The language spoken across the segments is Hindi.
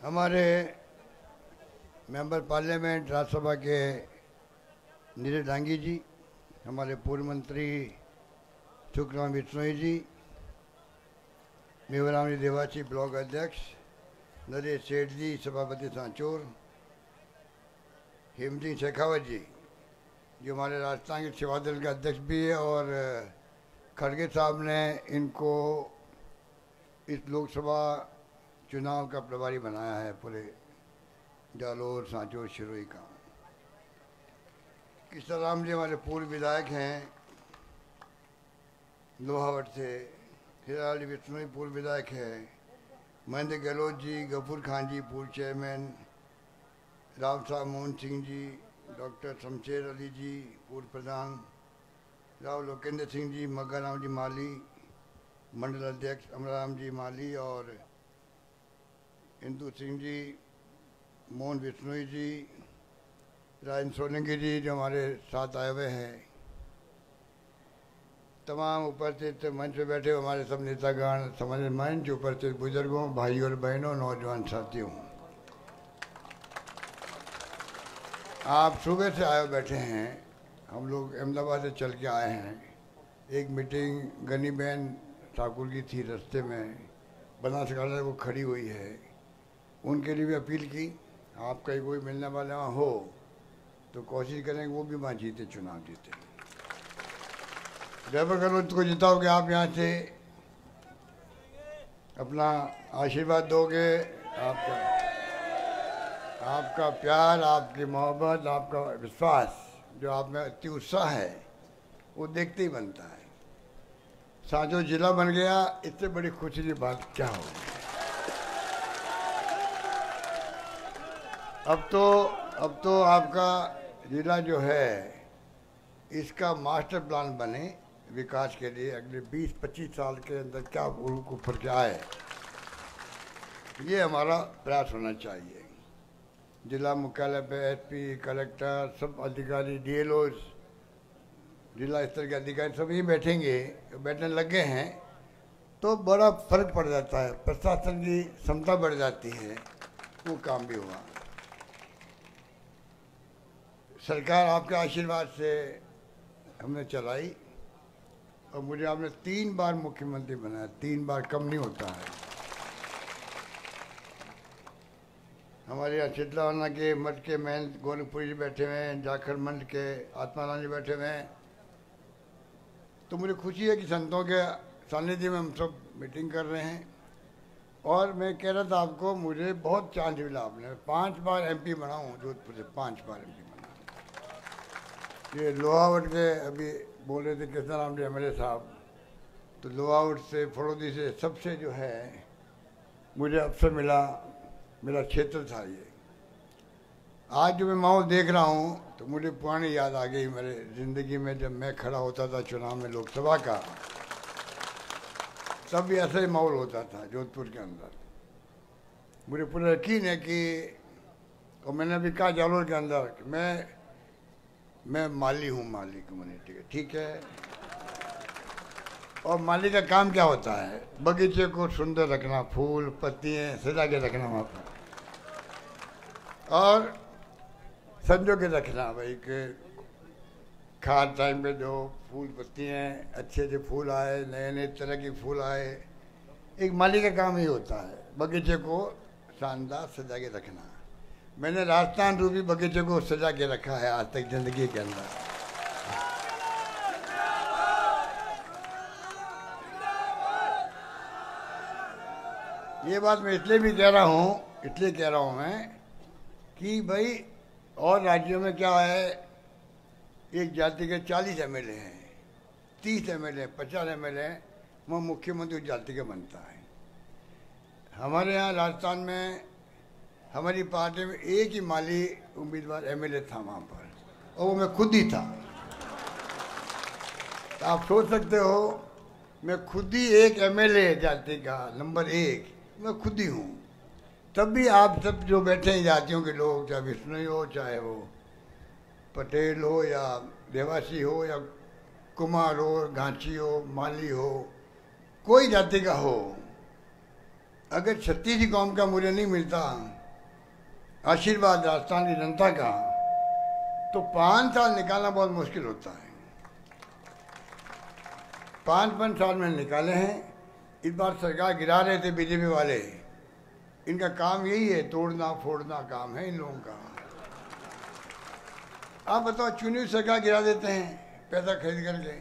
हमारे मेंबर पार्लियामेंट राज्यसभा के नीरज डांगी जी, हमारे पूर्व मंत्री सुखराम बिश्नोई जी, मेवराम जी देवासी ब्लॉक अध्यक्ष, नरेश सेठ जी सभापति सांचौर, हेमसिंह शेखावत जी जो हमारे राजस्थान के सेवा दल के अध्यक्ष भी है, और खड़गे साहब ने इनको इस लोकसभा चुनाव का प्रभारी बनाया है पूरे जालोर सांचौर शिरोई का। किशोराम जी हमारे पूर्व विधायक हैं लोहावट से, हिराल बिश्नोई पूर्व विधायक है, महेंद्र गहलोत जी, गफूर खान जी पूर्व चेयरमैन, राव साहब मोहन सिंह जी, डॉक्टर शमशेर अली जी पूर्व प्रधान, राव लोकेंद्र सिंह जी, मग्गाराम जी माली मंडल अध्यक्ष, अमराराम जी माली और इंदू सिंह जी, मोहन बिश्नोई जी, राजेंद्र सोलंकी जी जो हमारे साथ आए हुए हैं, तमाम उपस्थित मंच पे बैठे हमारे सब नेतागण, समाज मंच उपस्थित बुजुर्गों, भाइयों और बहनों, नौजवान साथियों, आप सुबह से आए बैठे हैं। हम लोग अहमदाबाद से चल के आए हैं। एक मीटिंग गनी बहन ठाकुर की थी, रास्ते में बनासकाठा वो खड़ी हुई है, उनके लिए भी अपील की आप कहीं कोई मिलने वाला हो तो कोशिश करेंगे वो भी वहाँ जीते, चुनाव जीते। ड्राइवर करो को जिताओगे आप, यहाँ से अपना आशीर्वाद दोगे, आपका प्यार, आपकी मोहब्बत, आपका विश्वास जो आप में अति उत्साह है वो देखते ही बनता है। सांचौर जिला बन गया, इससे बड़ी खुशी की बात क्या होगी। अब तो आपका जिला जो है इसका मास्टर प्लान बने विकास के लिए, अगले 20-25 साल के अंदर क्या ऊपर क्या आए, ये हमारा प्रयास होना चाहिए। जिला मुख्यालय पे एसपी, कलेक्टर, सब अधिकारी, डीएलओ, जिला स्तर के अधिकारी सब ही बैठेंगे, बैठने लगे हैं तो बड़ा फर्क पड़ जाता है, प्रशासन की क्षमता बढ़ जाती है, वो काम भी हुआ। सरकार आपके आशीर्वाद से हमने चलाई और मुझे आपने 3 बार मुख्यमंत्री बनाया, 3 बार कम नहीं होता है। हमारे यहाँ चितलावाना के मठ के महंत गोरखपुरी जी बैठे हुए हैं, जाखड़ मंच के आत्माराम जी बैठे हुए हैं, तो मुझे खुशी है कि संतों के सानिध्य में हम सब मीटिंग कर रहे हैं। और मैं कह रहा था आपको, मुझे बहुत चांस मिला, आपने 5 बार एमपी बना हूँ जोधपुर से, 5 बार एमपी बना। ये लोहावट के अभी बोल रहे थे किशोराम जी एमएलए साहब, तो लोहावट से, फड़ौदी से, सबसे जो है मुझे अवसर मिला, मेरा क्षेत्र था ये। आज जो मैं माहौल देख रहा हूँ तो मुझे पुरानी याद आ गई मेरे ज़िंदगी में, जब मैं खड़ा होता था चुनाव में लोकसभा का, तब भी ऐसा ही माहौल होता था जोधपुर के अंदर। मुझे पूरा यकीन है कि, और मैंने अभी कहा जालोर के अंदर कि मैं माली हूँ, माली कम्युनिटी का, ठीक है। और माली का काम क्या होता है, बगीचे को सुंदर रखना, फूल पत्तियाँ सजा के रखना वहाँ पर, और संजो के रखना भाई कि खाद टाइम पे जो फूल पत्तियाँ अच्छे से फूल आए, नए नए तरह के फूल आए, एक माली का काम ही होता है, बगीचे को शानदार सजा के रखना। मैंने राजस्थान रूपी बगीचे को सजा के रखा है आज तक जिंदगी के अंदर। ये बात मैं इसलिए भी कह रहा हूँ मैं कि भाई और राज्यों में क्या है, एक जाति के 40 एमएलए हैं, 30 एमएलए, 50 एमएलए, वह मुख्यमंत्री उस जाति का बनता है। हमारे यहाँ राजस्थान में हमारी पार्टी में एक ही माली उम्मीदवार एमएलए था वहाँ पर, और वो मैं खुद ही था। तो आप सोच सकते हो, मैं खुद ही एक एमएलए जाति का नंबर 1 मैं खुद ही हूँ। तब भी आप सब जो बैठे हैं जातियों के लोग, चाहे बिश्नोई हो, चाहे वो पटेल हो, या देवासी हो, या कुमार हो, घांची हो, माली हो, कोई जाति का हो, अगर छत्तीस ही कौम का मुझे नहीं मिलता आशीर्वाद राजस्थान की जनता का, तो 5 साल निकालना बहुत मुश्किल होता है। 5 साल में निकाले हैं। इस बार सरकार गिरा रहे थे बीजेपी वाले, इनका काम यही है, तोड़ना फोड़ना काम है इन लोगों का। आप बताओ, चुनी हुई सरकार गिरा देते हैं पैसा खरीद करके।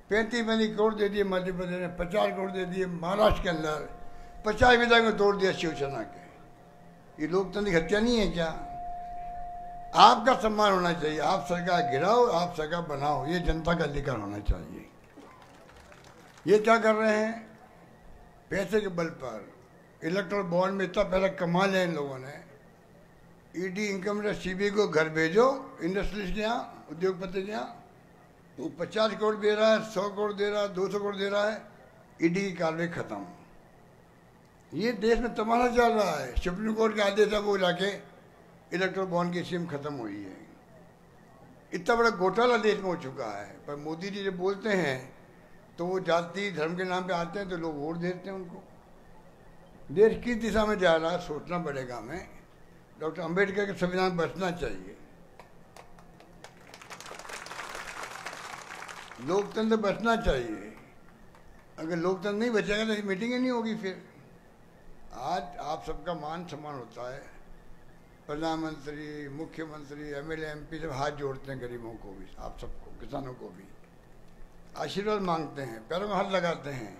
35 करोड़ दे दिए मध्य प्रदेश ने, 50 करोड़ दे दिए महाराष्ट्र के अंदर, 50 विधायक में तोड़ दिया शिवसेना के। ये लोकतंत्र की हत्या नहीं है क्या? आपका सम्मान होना चाहिए। आप सरकार गिराओ, आप सरकार बनाओ, ये जनता का अधिकार होना चाहिए। ये क्या कर रहे हैं? पैसे के बल पर इलेक्ट्रल बॉन्ड में इतना पैसा कमा लिया इन लोगों ने। ईडी, इनकम टैक्स, सीबीआई को घर भेजो इंडस्ट्रीज के यहाँ, उद्योगपति के यहाँ। वो 50 करोड़ दे रहा है, 100 करोड़ दे रहा है, 200 करोड़ दे रहा है, ईडी की कार्रवाई खत्म। ये देश में तमाशा चल रहा है। सुप्रीम कोर्ट के आदेश है वो जाके इलेक्ट्रल बॉन्ड की स्कीम खत्म हुई है। इतना बड़ा घोटाला देश में हो चुका है। पर मोदी जी जब बोलते हैं तो वो जाति धर्म के नाम पे आते हैं तो लोग वोट देते हैं उनको। देश किस दिशा में जा रहा है सोचना पड़ेगा हमें। डॉक्टर अंबेडकर के संविधान बचना चाहिए, लोकतंत्र बचना चाहिए। अगर लोकतंत्र नहीं बचेगा तो मीटिंग ही नहीं होगी। फिर आज आप सबका मान सम्मान होता है। प्रधानमंत्री, मुख्यमंत्री, एमएलए, एमपी सब हाथ जोड़ते हैं गरीबों को भी, आप सबको, किसानों को भी आशीर्वाद मांगते हैं, पैरों में हाथ लगाते हैं,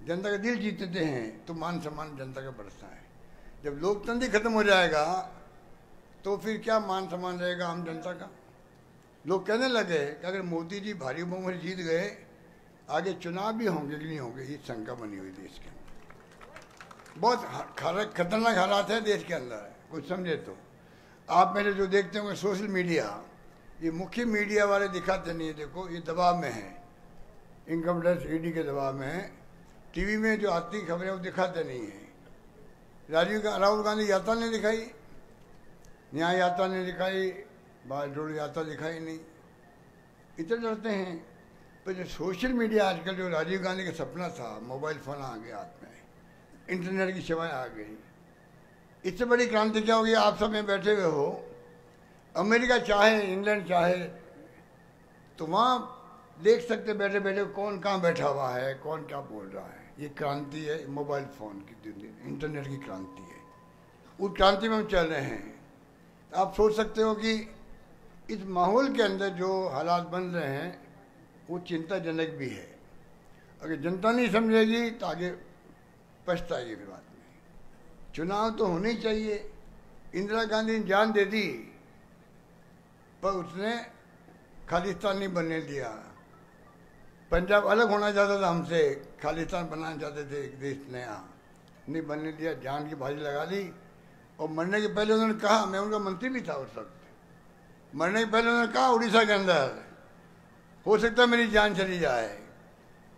जनता का दिल जीतते हैं, तो मान सम्मान जनता का बढ़ता है। जब लोकतंत्र खत्म हो जाएगा तो फिर क्या मान सम्मान रहेगा आम जनता का? लोग कहने लगे कि अगर मोदी जी भारी बहुमत जीत गए, आगे चुनाव भी होंगे कि नहीं होंगे, ये शंका बनी हुई देश के अंदर। बहुत खतरनाक हालात है देश के अंदर, कुछ समझे तो। आप मेरे जो देखते होंगे सोशल मीडिया, ये मुख्य मीडिया वाले दिखाते नहीं है। देखो ये दबाव में है, इनकम टैक्स ईडी के दबाव में है। टीवी में जो आती खबरें वो दिखाते नहीं है। राहुल गांधी यात्रा ने दिखाई, न्याय यात्रा ने दिखाई, बाल जोड़ यात्रा दिखाई नहीं। इतने डरते हैं। पर जो सोशल मीडिया आजकल, जो राजीव गांधी का सपना था, मोबाइल फ़ोन आ गया हाथ में, इंटरनेट की सेवाएं आ गई, इससे बड़ी क्रांति क्या होगी? आप सब में बैठे हुए हो, अमेरिका चाहे, इंग्लैंड चाहे, तो वहाँ देख सकते बैठे बैठे कौन कहाँ बैठा हुआ है, कौन क्या बोल रहा है। ये क्रांति है मोबाइल फ़ोन की, इंटरनेट की क्रांति है। उस क्रांति में हम चल रहे हैं। आप सोच सकते हो कि इस माहौल के अंदर जो हालात बन रहे हैं वो चिंताजनक भी है। अगर जनता नहीं समझेगी तो आगे पछताएगी फिर बाद में। चुनाव तो होने ही चाहिए। इंदिरा गांधी ने जान दे दी, पर उसने खालिस्तान नहीं बनने दिया। पंजाब अलग होना चाहता था हमसे, खालिस्तान बनाना चाहते थे, एक देश नया, नहीं बनने दिया। जान की बाजी लगा दी। और मरने के पहले उन्होंने कहा, मैं उनका मंत्री भी था उस वक्त, मरने के पहले उन्होंने कहा उड़ीसा के अंदर हो सकता है मेरी जान चली जाए,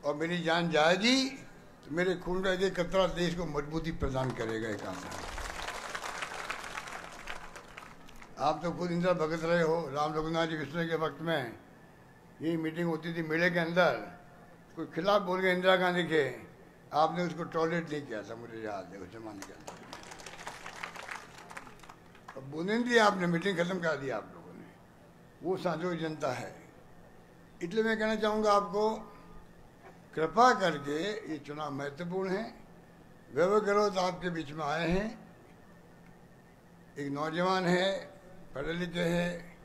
और मेरी जान जाएगी तो मेरे खून का एक कतरा देश को मजबूती प्रदान करेगा। एक आशा। आप तो खुद इंदिरा भगत रहे हो। राम रघुनाथ जी विष्णु के वक्त में यही मीटिंग होती थी मेले के अंदर, कोई खिलाफ बोल गया इंदिरा गांधी के, आपने उसको टॉयलेट नहीं किया था, मुझे याद है उस जमाने के अंदर। अब बोलने दिया आपने, मीटिंग खत्म कर दी आप लोगों ने। वो साझो जनता है। इसलिए मैं कहना चाहूँगा आपको, कृपा करके ये चुनाव महत्वपूर्ण है। वैभव गहलोत आपके बीच में आए हैं, एक नौजवान है, पढ़े लिखे हैं,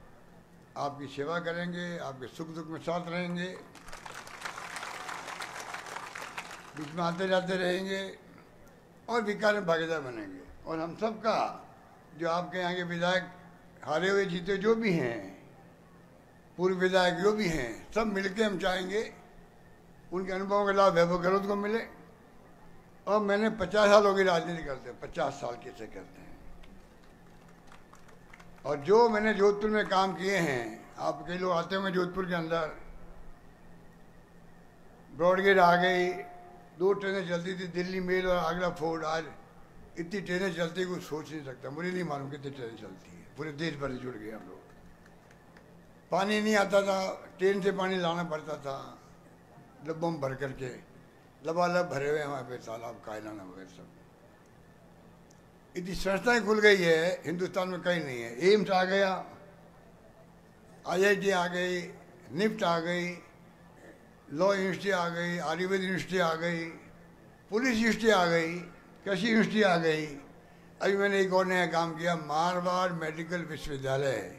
आपकी सेवा करेंगे, आपके सुख दुख में साथ रहेंगे, बीच में आते जाते रहेंगे और विकास में भागीदार बनेंगे। और हम सबका, जो आपके यहाँ के विधायक हारे हुए जीते जो भी हैं, पूर्व विधायक जो भी हैं, सब मिलके हम चाहेंगे उनके अनुभवों का लाभ वैभव गहलोत को मिले। और मैंने 50 साल हो गई राजनीति करते, 50 साल कैसे करते हैं। और जो मैंने जोधपुर में काम किए हैं, आप कई लोग आते होंगे जोधपुर के अंदर, ब्रॉडगेज आ गई, 2 ट्रेनें चलती थी, दिल्ली मेल और आगरा फोर्ट। आज इतनी ट्रेनें चलती कुछ सोच नहीं सकता। मुझे नहीं मालूम कितनी ट्रेनें चलती है, पूरे देश भर से जुड़ गए हम लोग। पानी नहीं आता था, ट्रेन से पानी लाना पड़ता था डब्बों में भर करके। लबालब भरे हुए हैं वहाँ पे तालाब कायलाना वगैरह सब। इतनी संस्थाएं खुल गई है हिंदुस्तान में, कहीं नहीं है। एम्स आ गया, IIT आ गई, निफ्ट आ गई, लॉ यूनिवर्सिटी आ गई, आयुर्वेद यूनिवर्सिटी आ गई, पुलिस यूनिवर्सिटी आ गई, कृषि यूनिवर्सिटी आ गई। अभी मैंने एक और नया काम किया, मारवाड़ मेडिकल विश्वविद्यालय,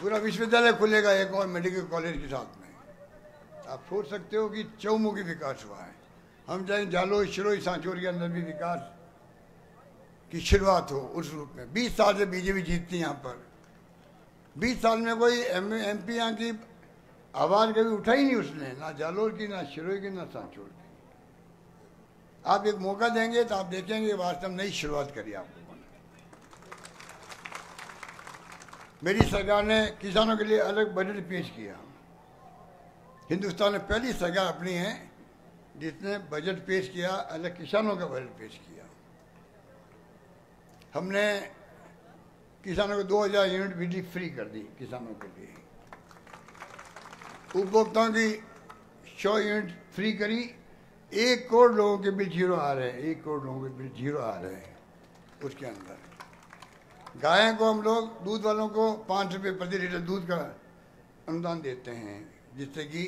पूरा विश्वविद्यालय खुलेगा एक और मेडिकल कॉलेज के साथ में। आप सोच सकते हो कि चौमुखी विकास हुआ है। हम चाहें जालोर शिरोई सांचौर के अंदर भी विकास की शुरुआत हो उस रूप में। 20 साल से बीजेपी जीतती यहाँ पर, 20 साल में कोई MP यहाँ की आवाज़ कभी उठाई नहीं उसने, ना जालोर की, ना शिरोई की, ना सांचौर की। आप एक मौका देंगे तो आप देखेंगे वास्तव में नई शुरुआत करी आप लोगों ने। मेरी सरकार ने किसानों के लिए अलग बजट पेश किया। हिंदुस्तान में पहली सरकार अपनी है जिसने बजट पेश किया, अलग किसानों का बजट पेश किया। हमने किसानों को 2000 यूनिट बिजली फ्री कर दी किसानों के लिए। उपभोक्ताओं की 100 यूनिट फ्री करी। 1 करोड़ लोगों के बिल जीरो आ रहे हैं, 1 करोड़ लोगों के बिल जीरो आ रहे हैं। उसके अंदर गाय को हम लोग, दूध वालों को 5 रुपये प्रति लीटर दूध का अनुदान देते हैं, जिससे कि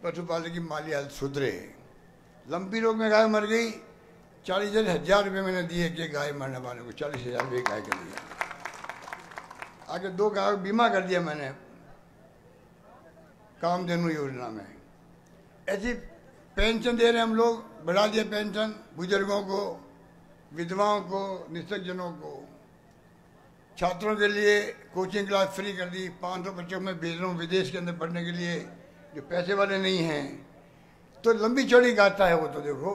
पशुपालन की माली हालत सुधरे। लंबी रोग में गाय मर गई, 40,000 रुपये मैंने दिए कि गाय मरने वाले को 40,000 रुपये गाय के दिया। आगे 2 गाय को बीमा कर दिया मैंने कामधेनु योजना में। ऐसी पेंशन दे रहे हम लोग, बढ़ा दिया पेंशन बुजुर्गों को, विधवाओं को, निःशक्तजनों को। छात्रों के लिए कोचिंग क्लास फ्री कर दी। 500 बच्चों में भेज रहा हूँ विदेश के अंदर पढ़ने के लिए, जो पैसे वाले नहीं हैं। तो लंबी चौड़ी गाथा है वो। तो देखो,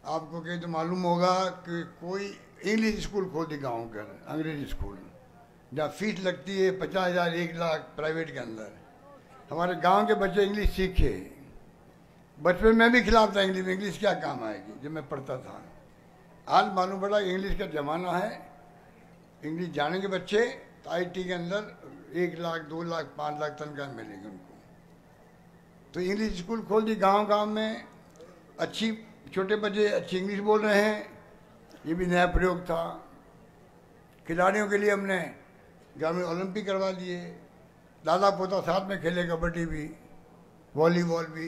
आपको कहीं तो मालूम होगा कि कोई इंग्लिश स्कूल खोल दी गाँव के अंदर, अंग्रेजी स्कूल, जहाँ फीस लगती है 50,000 1 लाख प्राइवेट के अंदर। हमारे गांव के बच्चे इंग्लिश सीखे। बचपन में भी खिलाफ था इंग्लिश। इंग्लिश क्या काम आएगी जब मैं पढ़ता था। आज मालूम पड़ा इंग्लिश का ज़माना है। इंग्लिश जानेंगे बच्चे तो IT के अंदर 1 लाख 2 लाख 5 लाख तनख्वाह मिलेगी उनको। तो इंग्लिश स्कूल खोल दी गांव गांव में। अच्छी, छोटे बच्चे अच्छी इंग्लिश बोल रहे हैं। ये भी नया प्रयोग था। खिलाड़ियों के लिए हमने ग्रामीण ओलंपिक करवा दिए। दादा पोता साथ में खेले, कबड्डी भी, वॉलीबॉल भी।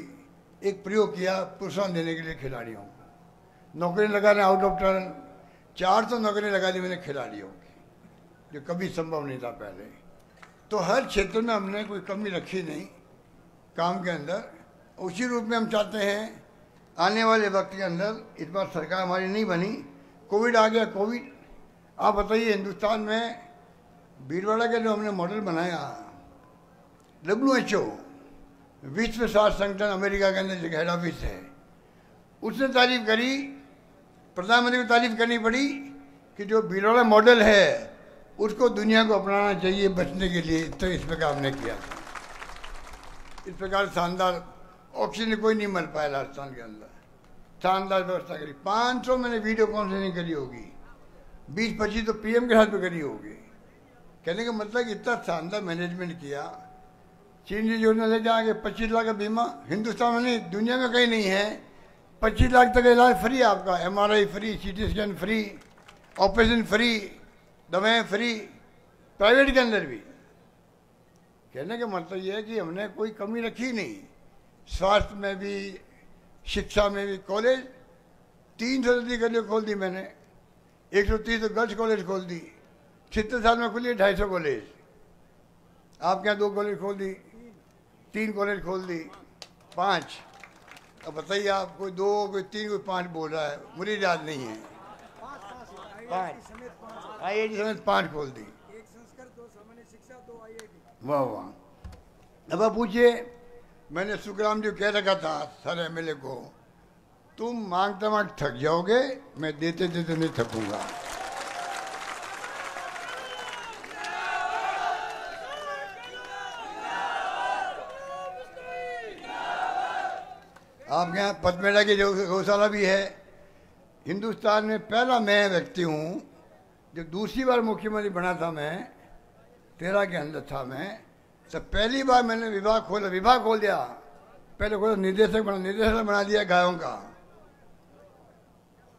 एक प्रयोग किया प्रोत्साहन देने के लिए खिलाड़ियों को। नौकरी लगा रहे आउट ऑफ टर्न, 400 नौकरी लगा दी मैंने खिलाड़ियों की, जो कभी संभव नहीं था पहले। तो हर क्षेत्र में हमने कोई कमी रखी नहीं काम के अंदर। उसी रूप में हम चाहते हैं आने वाले वक्त के अंदर। इस बार सरकार हमारी नहीं बनी, कोविड आ गया। कोविड, आप बताइए, हिंदुस्तान में भीलवाड़ा के जो हमने मॉडल बनाया, WHO विश्व स्वास्थ्य संगठन अमेरिका के अंदर हेड ऑफिस है, उसने तारीफ करी, प्रधानमंत्री को तारीफ करनी पड़ी कि जो भीलवाड़ा मॉडल है उसको दुनिया को अपनाना चाहिए बचने के लिए। तो इस प्रकार हमने किया था। इस प्रकार शानदार ऑक्सीजन कोई नहीं मिल पाया राजस्थान के अंदर। शानदार व्यवस्था करी। 500 मैंने वीडियो कॉन्फ्रेंसिंग करी होगी, 20-25 तो PM के साथ भी करी होगी। कहने का मतलब इतना शानदार मैनेजमेंट किया। चीन की योजना लेके आगे 25 लाख का बीमा, हिंदुस्तान में नहीं दुनिया में कहीं नहीं है। 25 लाख तक इलाज फ्री आपका, MRI free, CT scan free, operation free, दवाएं फ्री, प्राइवेट के अंदर भी। कहने का मतलब यह है कि हमने कोई कमी रखी नहीं। स्वास्थ्य में भी, शिक्षा में भी। कॉलेज 300 कॉलेज खोल दी मैंने। 130 तो गर्ल्स कॉलेज खोल दी। 76 साल में खुली 250 कॉलेज। आपके यहाँ 2 कॉलेज खोल दी, 3 कॉलेज खोल दी, 5। अब बताइए आप, कोई 2, कोई 3, कोई 5 बोल रहा है, मुझे याद नहीं है। 5 IIT समेत 5 खोल दी। वाह वाह। अब आप पूछिए, मैंने सुखराम जी कह रखा था सारे MLA को, तुम मांगते मांगते थक जाओगे, मैं देते देते नहीं थकूंगा। आपके यहाँ पथमेड़ा की जो गौशाला भी है, हिंदुस्तान में पहला मैं व्यक्ति हूँ जो दूसरी बार मुख्यमंत्री बना था। मैं 13 के अंदर था मैं, तो पहली बार मैंने विभाग खोल दिया। पहले को निदेशक बना दिया गायों का।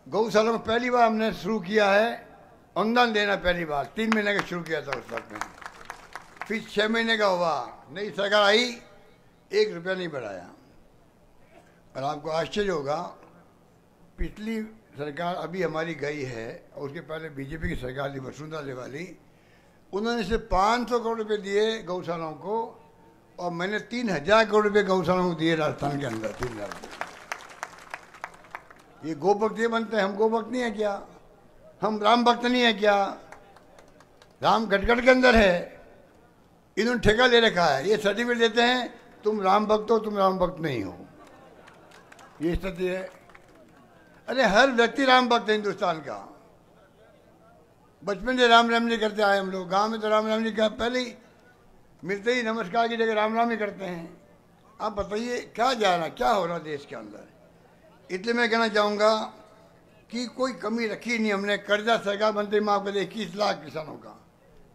गौशाला में पहली बार हमने शुरू किया है अनुदान देना, पहली बार 3 महीने का शुरू किया था उस वक्त में, फिर 6 महीने का हुआ, नई सरकार आई 1 रुपया नहीं बढ़ाया। और आपको आश्चर्य होगा, पिछली सरकार अभी हमारी गई है और उसके पहले बीजेपी की सरकार थी वसुंधरा वाली, उन्होंने सिर्फ 500 करोड़ रुपए दिए गौशालाओं को और मैंने 3000 करोड़ रुपए गौशालाओं को दिए राजस्थान के अंदर। 3000 ये गोभक्त ये बनते हैं, हम गोभक्त नहीं है क्या? हम राम भक्त नहीं है क्या? राम गटगट के अंदर है, इन्होंने ठेका ले रखा है, ये सर्टिफिकेट देते हैं तुम राम भक्त हो, तुम राम भक्त नहीं हो, ये स्थिति है। अरे हर व्यक्ति राम भक्त है हिंदुस्तान का, बचपन से राम राम जी करते आए हम लोग। गांव में तो राम राम जी का पहले ही मिलते ही नमस्कार की जगह राम राम ही करते हैं। आप बताइए क्या जा रहा, क्या हो रहा देश के अंदर। इसलिए मैं कहना चाहूँगा कि कोई कमी रखी नहीं हमने। कर्जा सरकार बनते माफ कर दिया 21 लाख किसानों का,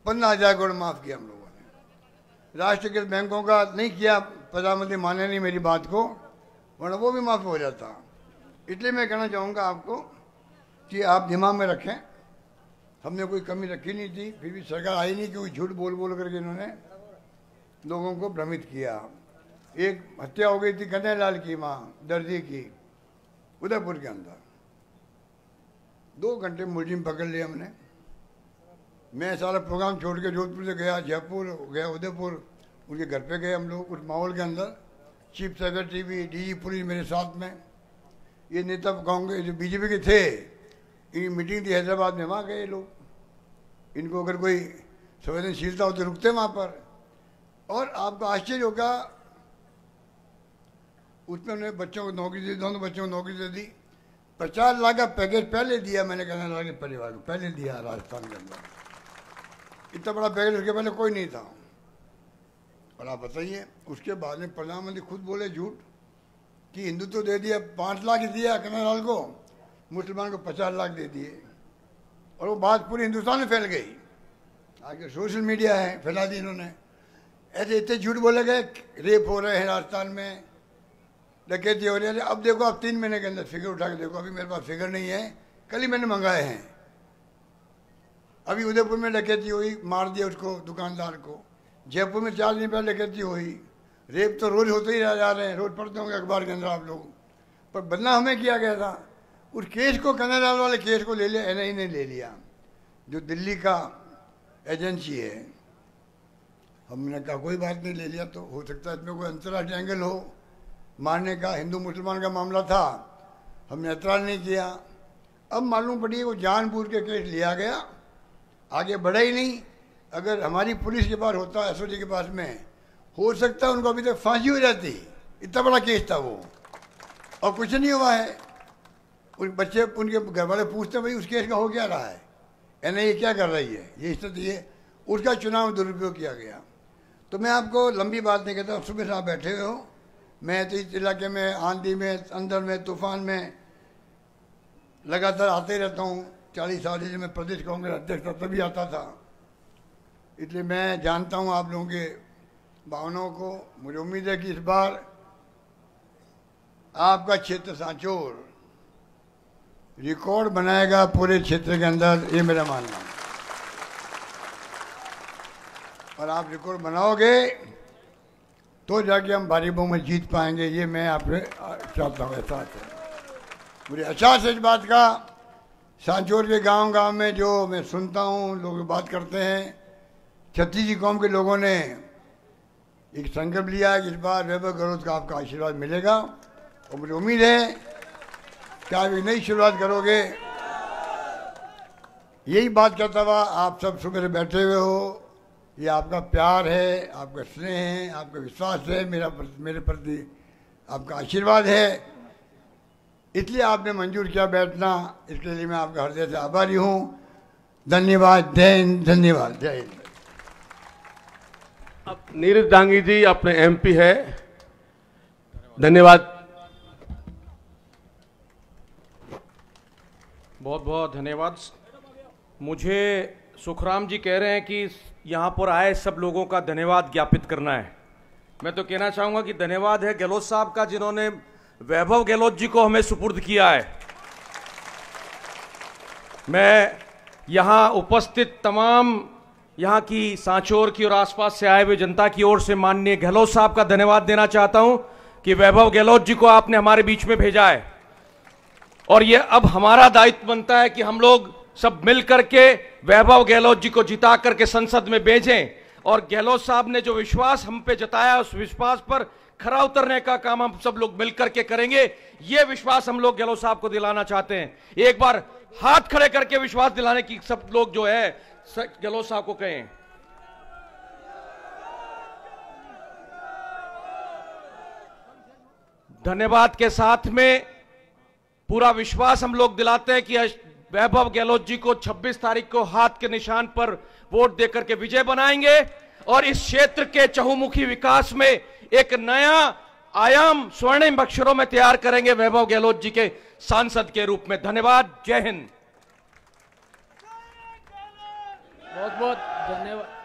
15,000 करोड़ माफ किया हम लोगों ने। राष्ट्रीयकृत बैंकों का नहीं किया, प्रधानमंत्री माने नहीं मेरी बात को, वरना वो भी माफ हो जाता। इसलिए मैं कहना चाहूँगा आपको कि आप दिमाग में रखें, हमने कोई कमी रखी नहीं थी, फिर भी सरकार आई नहीं, क्योंकि झूठ बोल बोल करके इन्होंने लोगों को भ्रमित किया। एक हत्या हो गई थी कन्हैयालाल की माँ दर्जी की, उदयपुर के अंदर 2 घंटे मुलजिम पकड़ लिया हमने। मैं सारा प्रोग्राम छोड़ के जोधपुर से गया, जयपुर गया, उदयपुर, उनके घर पे गए हम लोग। उस माहौल के अंदर चीफ सेक्रेटरी भी, डीजी पुलिस मेरे साथ में, ये नेता कांग्रेस जो बीजेपी के थे, इनकी मीटिंग थी हैदराबाद में, वहाँ गए लोग। इनको अगर कोई संवेदनशीलता हो तो रुकते वहाँ पर। और आपको आश्चर्य होगा, उसमें उन्होंने बच्चों को नौकरी दी, दोनों बच्चों को नौकरी दे दी। 50 लाख का पैकेज पहले दिया मैंने कन्हैयालाल के परिवार को, पहले दिया राजस्थान के अंदर। इतना बड़ा पैकेज उसके पहले कोई नहीं था। और आप बताइए, उसके बाद में प्रधानमंत्री खुद बोले झूठ कि हिंदुत्व तो दे दिया, 5 लाख ही दिया कन्हैयालाल को, मुसलमान को 50 लाख दे दिए। और वो बात पूरे हिंदुस्तान में फैल गई। आगे सोशल मीडिया है, फैला दी इन्होंने। ऐसे इतने झूठ बोले गए, रेप हो रहे हैं राजस्थान में, डकैती हो रही है। अब देखो, आप 3 महीने के अंदर फिगर उठा के देखो, अभी मेरे पास फिगर नहीं है, कल ही मैंने मंगाए हैं। अभी उदयपुर में डकैती हुई, मार दिया उसको दुकानदार को। जयपुर में 4 दिन पहले डकैती हुई। रेप तो रोज होते ही जा रहे हैं, रोज पढ़ते होंगे अखबार के अंदर आप लोग। पर बदनाम हमें किया गया था। उस केस को, कन्हैयालाल वाले केस को ले लिया, एनआईए ने ले लिया, जो दिल्ली का एजेंसी है। हमने कहा कोई बात नहीं, ले लिया तो हो सकता है इसमें कोई अंतर्राष्ट्रीय एंगल हो मारने का। हिंदू मुसलमान का मामला था, हमने ऐतराज नहीं किया। अब मालूम पड़ी वो जानबूझ के केस लिया गया, आगे बढ़ा ही नहीं। अगर हमारी पुलिस के पास होता, एसओजी के पास में, हो सकता है उनको अभी तक फांसी हो जाती। इतना बड़ा केस था वो, और कुछ नहीं हुआ है। उन बच्चे, उनके घर वाले पूछते भाई उस केस का हो क्या रहा है, एनआईए क्या कर रही है, ये स्थिति है। उसका चुनाव दुरुपयोग किया गया। तो मैं आपको लंबी बात नहीं कहता, सुबह से आप बैठे हुए हो। मैं तो इस इलाके में आंधी में, अंदर में, तूफान में लगातार आते रहता हूँ। 40 साल से मैं प्रदेश कांग्रेस अध्यक्ष था, तभी आता था। इसलिए मैं जानता हूँ आप लोगों के भावनाओं को। मुझे उम्मीद है कि इस बार आपका क्षेत्र सांचौर रिकॉर्ड बनाएगा पूरे क्षेत्र के अंदर, ये मेरा मानना है। और आप रिकॉर्ड बनाओगे तो जाके हम भारी बहुमत जीत पाएंगे, ये मैं आपसे चाहता हूँ। ऐसा है मुझे एहसास है इस बात का। सांचौर के गांव-गांव में जो मैं सुनता हूँ, लोग बात करते हैं, छत्तीसी कौम के लोगों ने एक संकल्प लिया है कि इस बार वैभव गहलोत का आपका आशीर्वाद मिलेगा। और मुझे उम्मीद है कि आप एक नई शुरुआत करोगे। यही बात करता हुआ आप सब सुबह से बैठे हुए हो, ये आपका प्यार है, आपका स्नेह है, आपका विश्वास है, मेरे प्रति आपका आशीर्वाद है। इसलिए आपने मंजूर किया बैठना, इसके लिए मैं आपका हृदय से आभारी हूँ। धन्यवाद, जय हिंद। धन्यवाद, जय हिंद। अब नीरज डांगी जी अपने एमपी है, धन्यवाद। बहुत बहुत धन्यवाद। मुझे सुखराम जी कह रहे हैं कि यहाँ पर आए सब लोगों का धन्यवाद ज्ञापित करना है। मैं तो कहना चाहूंगा कि धन्यवाद है गहलोत साहब का, जिन्होंने वैभव गहलोत जी को हमें सुपुर्द किया है। मैं यहां उपस्थित तमाम यहां की सांचौर की और आसपास से आए हुए जनता की ओर से माननीय गहलोत साहब का धन्यवाद देना चाहता हूं कि वैभव गहलोत जी को आपने हमारे बीच में भेजा है, और यह अब हमारा दायित्व बनता है कि हम लोग सब मिलकर के वैभव गहलोत जी को जिता करके संसद में भेजें, और गहलोत साहब ने जो विश्वास हम पे जताया उस विश्वास पर खरा उतरने का काम हम सब लोग मिलकर के करेंगे। यह विश्वास हम लोग गहलोत साहब को दिलाना चाहते हैं। एक बार हाथ खड़े करके विश्वास दिलाने की सब लोग जो है गहलोत साहब को कहें। धन्यवाद के साथ में पूरा विश्वास हम लोग दिलाते हैं कि वैभव गहलोत जी को 26 तारीख को हाथ के निशान पर वोट देकर के विजय बनाएंगे, और इस क्षेत्र के चहुमुखी विकास में एक नया आयाम स्वर्णिम अक्षरों में तैयार करेंगे वैभव गहलोत जी के सांसद के रूप में। धन्यवाद। जय हिंद। बहुत बहुत धन्यवाद।